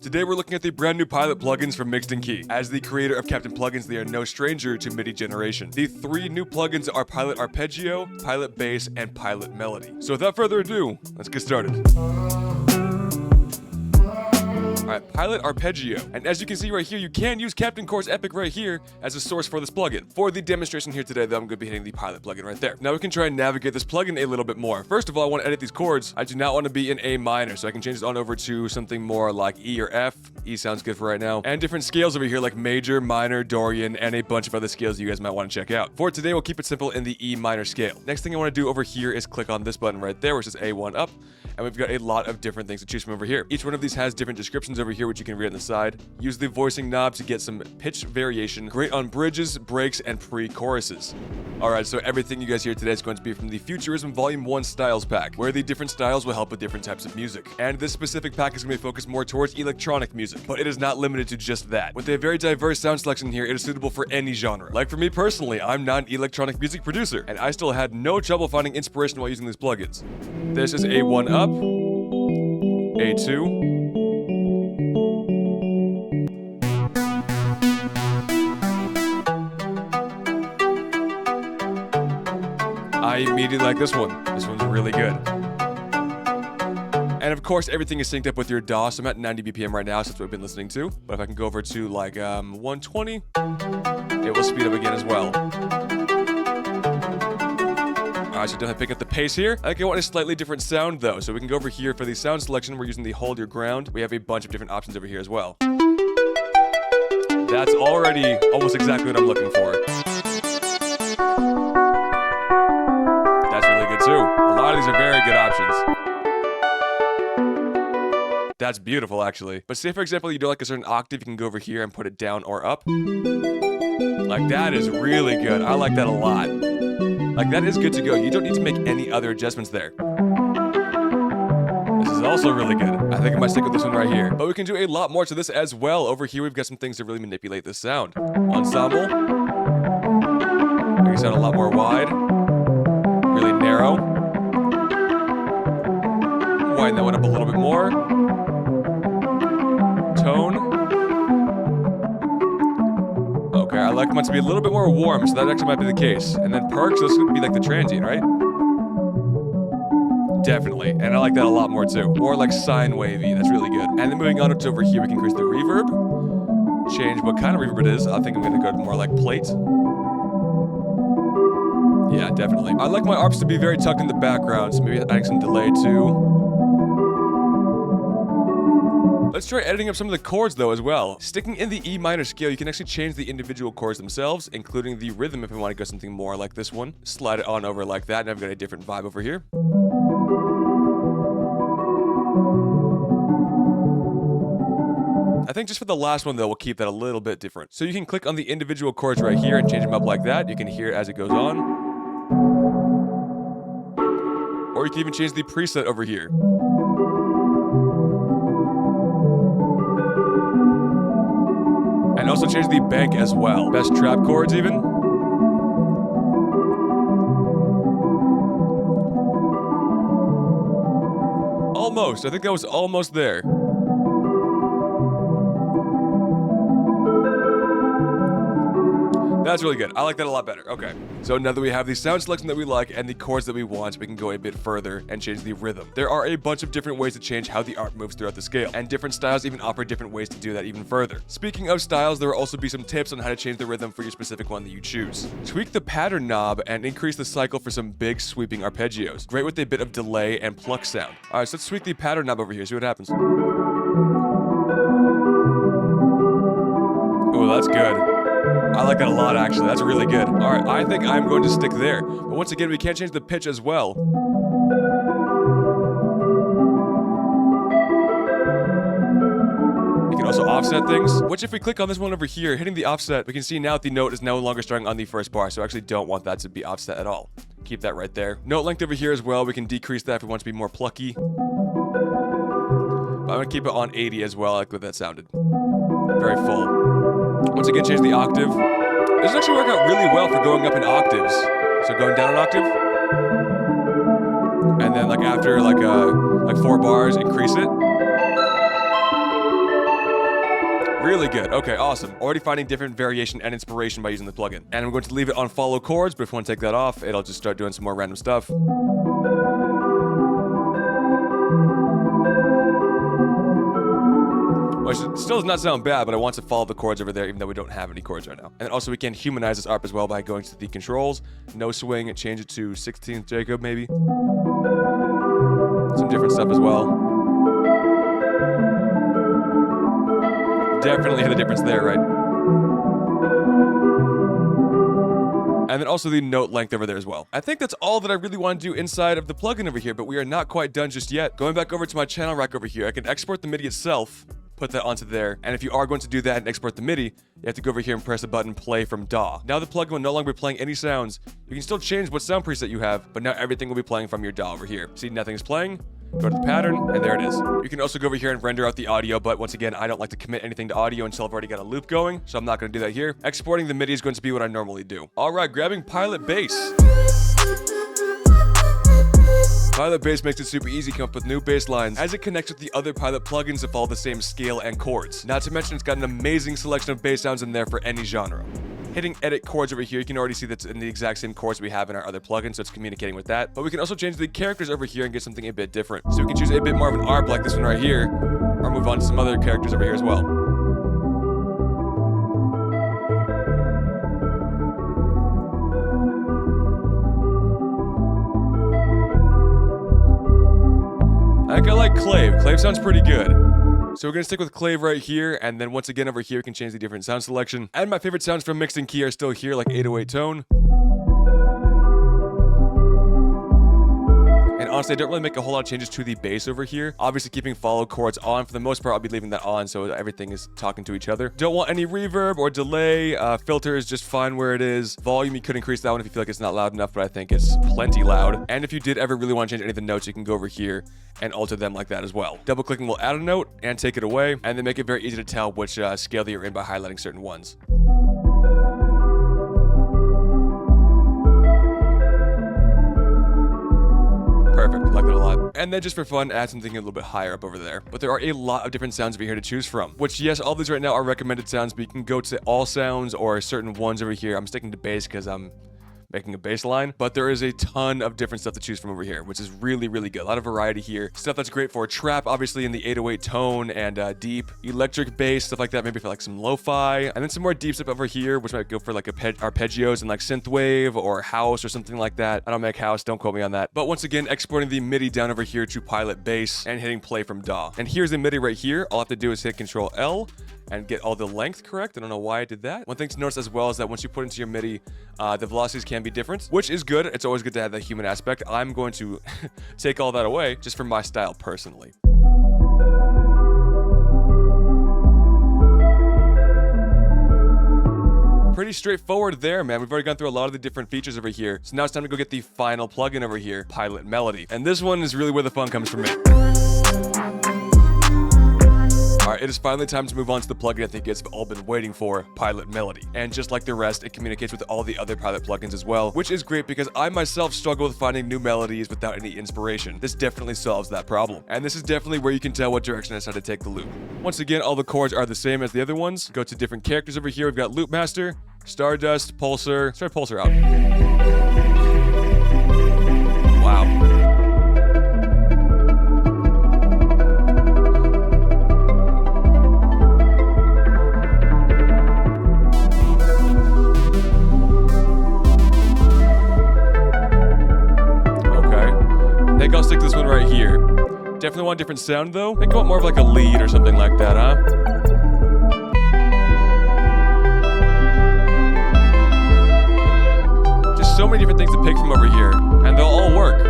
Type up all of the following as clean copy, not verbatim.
Today we're looking at the brand new Pilot plugins from Mixed & Key. As the creator of Captain Plugins, they are no stranger to MIDI generation. The three new plugins are Pilot Arpeggio, Pilot Bass, and Pilot Melody. So without further ado, let's get started. Alright, Pilot Arpeggio. And as you can see right here, you can use Captain Core's Epic right here as a source for this plugin. For the demonstration here today, though, I'm going to be hitting the Pilot plugin right there. Now we can try and navigate this plugin a little bit more. First of all, I want to edit these chords. I do not want to be in A minor, so I can change this on over to something more like E or F. E sounds good for right now. And different scales over here like major, minor, Dorian, and a bunch of other scales you guys might want to check out. For today, we'll keep it simple in the E minor scale. Next thing I want to do over here is click on this button right there, which is A1 up. And we've got a lot of different things to choose from over here. Each one of these has different descriptions over here, which you can read on the side. Use the voicing knob to get some pitch variation. Great on bridges, breaks, and pre-choruses. Alright, so everything you guys hear today is going to be from the Futurism Volume 1 Styles Pack, where the different styles will help with different types of music. And this specific pack is going to be focused more towards electronic music, but it is not limited to just that. With a very diverse sound selection here, it is suitable for any genre. Like for me personally, I'm not an electronic music producer, and I still had no trouble finding inspiration while using these plugins. This is A1 up, A2, I immediately like this one. This one's really good. And of course, everything is synced up with your DAW. So I'm at 90 BPM right now, so that's what we've been listening to. But if I can go over to like 120, it will speed up again as well. Alright, so definitely pick up the pace here. I think I want a slightly different sound though. So we can go over here for the sound selection. We're using the hold your ground. We have a bunch of different options over here as well. That's already almost exactly what I'm looking for. Too. A lot of these are very good options. That's beautiful, actually. But say, for example, you do like a certain octave, you can go over here and put it down or up. Like, that is really good. I like that a lot. Like, that is good to go. You don't need to make any other adjustments there. This is also really good. I think I might stick with this one right here. But we can do a lot more to this as well. Over here, we've got some things to really manipulate this sound. Ensemble. Make it sound a lot more wide. Really narrow. Widen that one up a little bit more. Tone. Okay, I like mine to be a little bit more warm, so that actually might be the case. And then perks, this would be like the transient, right? Definitely, and I like that a lot more too. Or like sine wavy, that's really good. And then moving on to over here, we can increase the reverb. Change what kind of reverb it is. I think I'm gonna go to more like plate. Yeah, definitely. I like my arps to be very tucked in the background, so maybe adding some delay too. Let's try editing up some of the chords though as well. Sticking in the E minor scale, you can actually change the individual chords themselves, including the rhythm if we want to go something more like this one. Slide it on over like that, and I've got a different vibe over here. I think just for the last one though, we'll keep that a little bit different. So you can click on the individual chords right here and change them up like that. You can hear it as it goes on. Or you can even change the preset over here. And also change the bank as well. Best trap chords even. Almost. I think that was almost there. That's really good. I like that a lot better. Okay. So now that we have the sound selection that we like and the chords that we want, we can go a bit further and change the rhythm. There are a bunch of different ways to change how the art moves throughout the scale, and different styles even offer different ways to do that even further. Speaking of styles, there will also be some tips on how to change the rhythm for your specific one that you choose. Tweak the pattern knob and increase the cycle for some big sweeping arpeggios. Great with a bit of delay and pluck sound. Alright, so let's tweak the pattern knob over here, see what happens. Oh, that's good. I like that a lot, actually. That's really good. Alright, I think I'm going to stick there. But once again, we can't change the pitch as well. You can also offset things, which if we click on this one over here, hitting the offset, we can see now that the note is no longer starting on the first bar, so I actually don't want that to be offset at all. Keep that right there. Note length over here as well, we can decrease that if we want to be more plucky. But I'm going to keep it on 80 as well, I like what that sounded. Very full. Once again, change the octave. This actually work out really well for going up in octaves. So going down an octave. And then like after like 4 bars, increase it. Really good. Okay, awesome. Already finding different variation and inspiration by using the plugin. And I'm going to leave it on follow chords, but if you want to take that off, it'll just start doing some more random stuff. Which still does not sound bad, but I want to follow the chords over there, even though we don't have any chords right now. And also we can humanize this ARP as well by going to the controls, no swing, change it to 16th Jacob maybe. Some different stuff as well. Definitely hit a difference there, right? And then also the note length over there as well. I think that's all that I really want to do inside of the plugin over here, but we are not quite done just yet. Going back over to my channel rack over here, I can export the MIDI itself, put that onto there, and if you are going to do that and export the MIDI, you have to go over here and press the button play from DAW. Now the plugin will no longer be playing any sounds. You can still change what sound preset you have, but now everything will be playing from your DAW over here. See, nothing is playing. Go to the pattern, and there it is. You can also go over here and render out the audio, but once again, I don't like to commit anything to audio until I've already got a loop going, so I'm not going to do that here. Exporting the MIDI is going to be what I normally do. All right, grabbing Pilot Bass. Pilot Bass makes it super easy to come up with new bass lines as it connects with the other Pilot plugins that follow the same scale and chords. Not to mention it's got an amazing selection of bass sounds in there for any genre. Hitting edit chords over here, you can already see that's in the exact same chords we have in our other plugin, so it's communicating with that. But we can also change the characters over here and get something a bit different. So we can choose a bit more of an ARP like this one right here, or move on to some other characters over here as well. I think I like Clave. Clave sounds pretty good. So we're going to stick with Clave right here, and then once again over here we can change the different sound selection. And my favorite sounds from mixed and key are still here, like 808 tone. And honestly, I don't really make a whole lot of changes to the bass over here. Obviously keeping follow chords on. For the most part, I'll be leaving that on so everything is talking to each other. Don't want any reverb or delay. Filter is just fine where it is. Volume, you could increase that one if you feel like it's not loud enough, but I think it's plenty loud. And if you did ever really want to change any of the notes, you can go over here and alter them like that as well. Double clicking will add a note and take it away, and then make it very easy to tell which scale that you're in by highlighting certain ones. Perfect, like that a lot. And then just for fun, add something a little bit higher up over there. But there are a lot of different sounds over here to choose from, which yes, all these right now are recommended sounds, but you can go to all sounds or certain ones over here. I'm sticking to bass because I'm making a bass line, but there is a ton of different stuff to choose from over here, which is really, really good. A lot of variety here. Stuff that's great for trap, obviously in the 808 tone, and deep electric bass, stuff like that, maybe for like some lo-fi, and then some more deep stuff over here, which might go for like arpeggios and like synthwave or house or something like that. I don't make house, don't quote me on that. But once again, exporting the MIDI down over here to Pilot Bass and hitting play from DAW. And here's the MIDI right here. All I have to do is hit Control L and get all the length correct. I don't know why I did that. One thing to notice as well is that once you put into your MIDI, the velocities can be different, which is good. It's always good to have that human aspect. I'm going to take all that away just for my style personally. Pretty straightforward there, man. We've already gone through a lot of the different features over here. So now it's time to go get the final plugin over here, Pilot Melody. And this one is really where the fun comes from me. Alright, it is finally time to move on to the plugin I think you guys have all been waiting for, Pilot Melody. And just like the rest, it communicates with all the other Pilot plugins as well, which is great because I myself struggle with finding new melodies without any inspiration. This definitely solves that problem. And this is definitely where you can tell what direction I decided to take the loop. Once again, all the chords are the same as the other ones. Go to different characters over here. We've got Loop Master, Stardust, Pulsar. Let's try Pulsar out. Wow. I think I'll stick to this one right here. Definitely want a different sound though. I think I want more of like a lead or something like that, huh? Just so many different things to pick from over here, and they'll all work.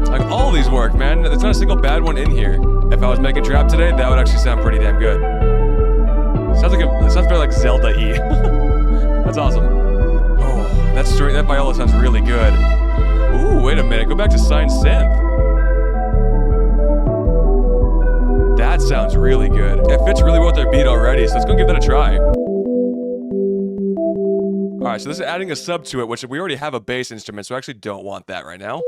Like all these work, man. There's not a single bad one in here. If I was making trap today, that would actually sound pretty damn good. It sounds very like Zelda-y. That's awesome. Oh, that viola sounds really good. Ooh, wait a minute. Go back to Sign Synth. That sounds really good. It fits really well with their beat already, so let's go give that a try. Alright, so this is adding a sub to it, which we already have a bass instrument, so I actually don't want that right now.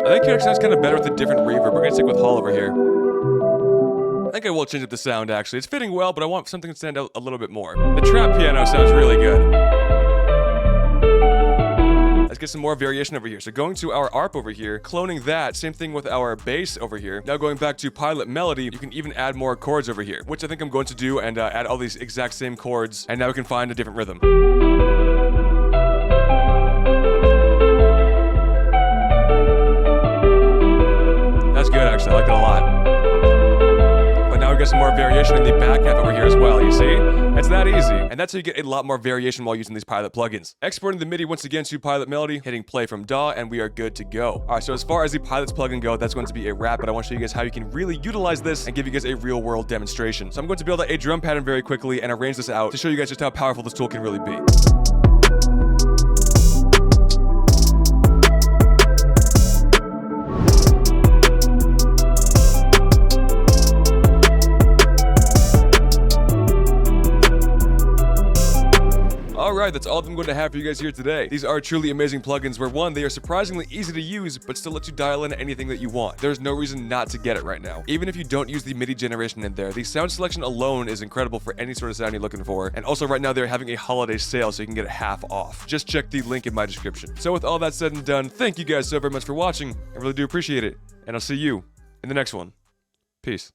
I think it actually sounds kind of better with a different reverb. We're gonna stick with Hall over here. I think I will change up the sound, actually. It's fitting well, but I want something to stand out a little bit more. The trap piano sounds really good. Let's get some more variation over here. So going to our ARP over here, cloning that, same thing with our bass over here. Now going back to Pilot Melody, you can even add more chords over here, which I think I'm going to do, and add all these exact same chords, and now we can find a different rhythm. That's good, actually. I like it a lot. But now we got some more variation in the back half over here as well, you see? It's that easy. And that's how you get a lot more variation while using these Pilot plugins. Exporting the MIDI once again to Pilot Melody, hitting play from DAW, and we are good to go. Alright, so as far as the Pilots plugin go, that's going to be a wrap, but I want to show you guys how you can really utilize this and give you guys a real world demonstration. So I'm going to build out a drum pattern very quickly and arrange this out to show you guys just how powerful this tool can really be. Alright, that's all I'm going to have for you guys here today. These are truly amazing plugins where, one, they are surprisingly easy to use, but still let you dial in anything that you want. There's no reason not to get it right now. Even if you don't use the MIDI generation in there, the sound selection alone is incredible for any sort of sound you're looking for. And also right now they're having a holiday sale, so you can get it half off. Just check the link in my description. So with all that said and done, thank you guys so very much for watching. I really do appreciate it. And I'll see you in the next one. Peace.